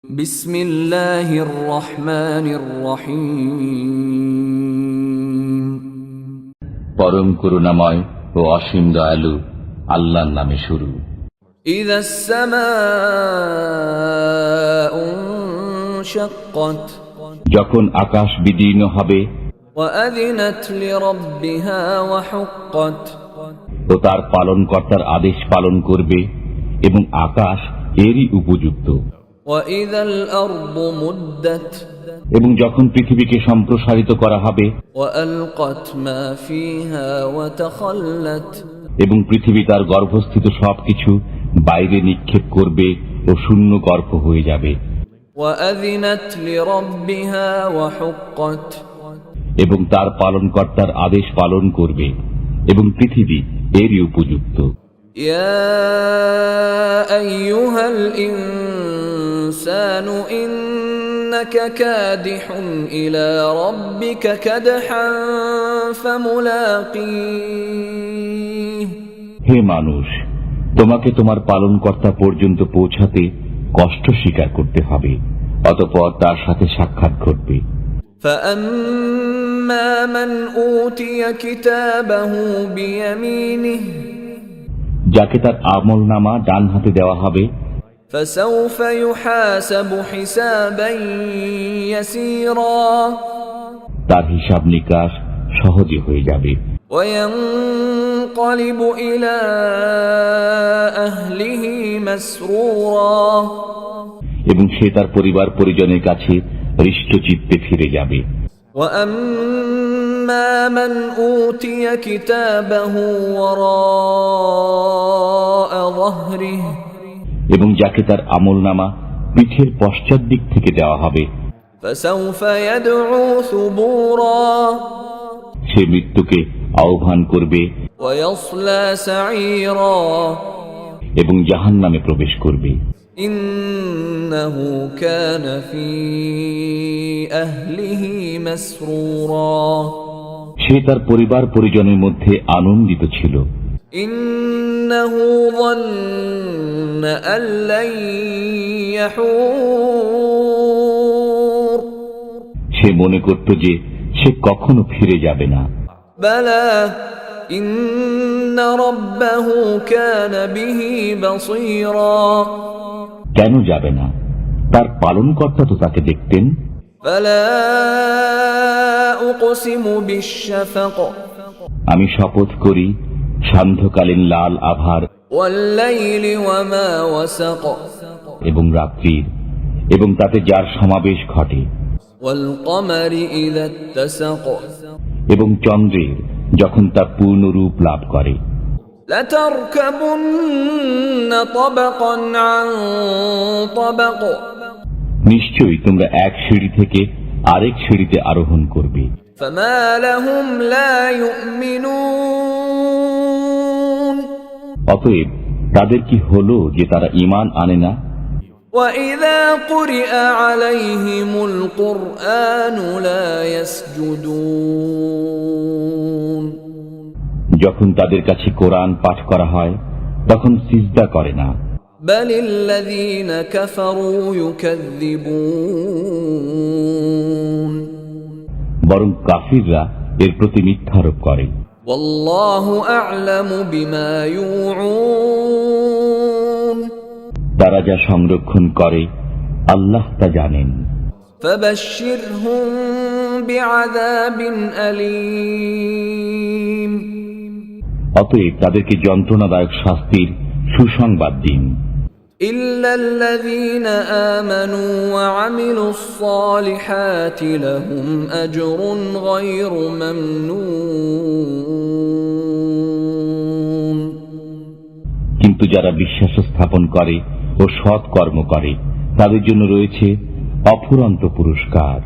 বিসমিল্লাহির রহমানির রহিম। পরম করুণাময় ও অসীম দয়ালু আল্লাহর নামে শুরু। ইযাস সামাউ ইনশাক্কাত, যখন আকাশ বিদীর্ণ হবে ওয়া আযিনাত লিরাব্বিহা ওয়া হুক্কাত, ও তার পালনকর্তার আদেশ পালন করবে এবং আকাশ এরই উপযুক্ত। ওয়া ইযাল আরদু মুদ্দাত, এবং যখন পৃথিবীকে সম্প্রসারিত করা হবে ওয়া আলকাত মা ফিহা ওয়া তাখাল্লাত, এবং পৃথিবী তার গর্ভস্থিত সবকিছু বাইরে নিক্ষেপ করবে ও শূন্য গর্ভ হয়ে যাবে। ওয়া আযিনাত লিরাব্বিহা ওয়া হুক্কাত, এবং তার পালনকর্তার আদেশ পালন করবে এবং পৃথিবী এরই উপযুক্ত। ইয়া আইয়ুহাল ইনসানু ইন্নাকা কাদিহুন ইলা রাব্বিকা কাদহান ফামুলাকিহ, হে মানুষ, তোমাকে তোমার পালনকর্তা পর্যন্ত পৌঁছাতে কষ্ট স্বীকার করতে হবে, অতঃপর তার সাথে সাক্ষাৎ ঘটবে। فأما من أوتي كتابه بيمينه যাকে তার আমলনামা ডান হাতে দেওয়া হবে فسوف يحاسب حسابا يسيرا, তার হিসাব নিকাশ সহজে হয়ে যাবে। وينقلب إلى أهله مسرورا, এবং সে তার পরিবার পরিজনের কাছে হৃষ্টচিত্তে ফিরে যাবে। وأما من أوتي كتابه وراء ظهره এবং যাকে তার আমলনামা পিঠের পশ্চাৎ দিক থেকে দেওয়া হবে فسوف يدعو ثبورا, সে মৃত্যুকে আহ্বান করবে ويصلى سعيرا, এবং জাহান্নামে প্রবেশ করবে। إنه كان في أهله مسرورا, সে তার পরিবার পরিজনের মধ্যে আনন্দিত ছিল। إنه ظن أن لن يحور, সে মনে করত যে সে কখনো ফিরে যাবে না। بلى إن ربه كان به بصيرا, কেন যাবে না? তার পালনকর্তা তো তাকে দেখতেন। فلا أقسم بالشفق আমি শপথ করি সান্ধ্যকালীন লাল আভার والليل وما وسق এবং রাত্রির এবং তাতে যার সমাবেশ ঘটে والقمر إذا اتسق এবং চন্দ্রের যখন তা পূর্ণ রূপ লাভ করে। لتركبن طبقا عن طبق নিশ্চয়ই তোমরা এক সিঁড়ি থেকে আরেক সিঁড়িতে আরোহণ করবে। فما لهم لا يؤمنون অতএব তাদের কি হলো যে তারা ঈমান আনে না? وإذا قرئ عليهم القرآن لا يسجدون যখন তাদের কাছে কোরআন পাঠ করা হয় তখন সিজদা করে না, بل الذين كفروا يكذبون বরং কাফিররা এর প্রতি মিথ্যারোপ করে। والله أعلم بما يوعون তারা যা সংরক্ষণ করে আল্লাহ তা জানেন। فبشرهم بعذاب أليم অতএব তাদেরকে যন্ত্রণাদায়ক শাস্তির সুসংবাদ দিন। إلا الذين آمنوا وعملوا الصالحات لهم أجر غير ممنون, কিন্তু যারা বিশ্বাস স্থাপন করে ও সৎ কর্ম করে তাদের জন্য রয়েছে অফুরন্ত পুরস্কার।